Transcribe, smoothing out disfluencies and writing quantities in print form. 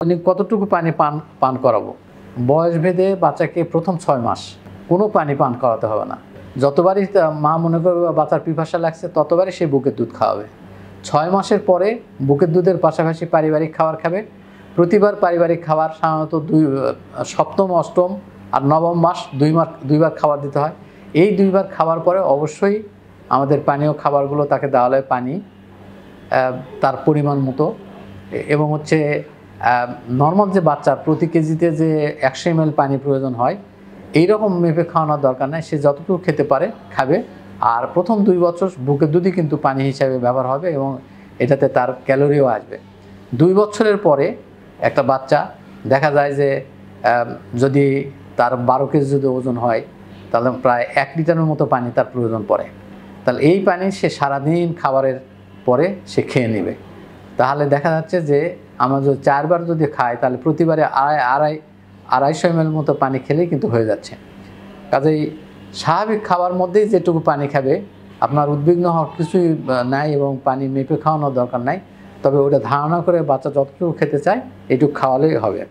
দৈনিক কতটুকু পানি পান করাবো? বয়স ভেদে বাচ্চাকে প্রথম ৬ মাস কোনো পানি পান করাতে হবে না। যতবারই মা মনে করবে বাচ্চার পিপাসা লাগছে ততবারই সে বুকের দুধ খাওয়াবে। ৬ মাসের পরে বুকের দুধের পাশাপাশি পারিবারিক খাবার খাবে। প্রতিবার পারিবারিক খাবার সাধারণত সপ্তম, অষ্টম আর নবম মাস ২ বার খাবার দিতে হয়। এই ২ বার খাবার পরে অবশ্যই আমাদের পানীয় খাবারগুলো তাকে দেওয়া হয় পানি তার পরিমাণ মতো এবং নর্মাল যে বাচ্চার প্রতি কেজিতে যে ১০০ ml পানি প্রয়োজন হয় এইরকম মেপে খাওয়ানোর দরকার নাই। সে যতটুকু খেতে পারে খাবে। আর প্রথম ২ বছর বুকের দুধই কিন্তু পানি হিসাবে ব্যবহার হবে এবং এটাতে তার ক্যালোরিও আসবে। ২ বছরের পরে একটা বাচ্চা দেখা যায় যে যদি তার ১২ কেজি যদি ওজন হয় তাহলে প্রায় ১ লিটারের মতো পানি তার প্রয়োজন পড়ে। তাহলে এই পানি সে সারাদিন খাবারের পরে সে খেয়ে নেবে। তাহলে দেখা যাচ্ছে যে আমরা যদি ৪ বার যদি খাই তাহলে প্রতিবারে ২৫০ ml মতো পানি খেলেই কিন্তু হয়ে যাচ্ছে। কাজেই স্বাভাবিক খাবার মধ্যেই যেটুকু পানি খাবে আপনার উদ্বিগ্ন হওয়ার কিছুই নাই এবং পানি মেপে খাওয়ানোর দরকার নাই। তবে ওটা ধারণা করে বাচ্চা যতটুকু খেতে চায় এটুকু খাওয়ালেই হবে।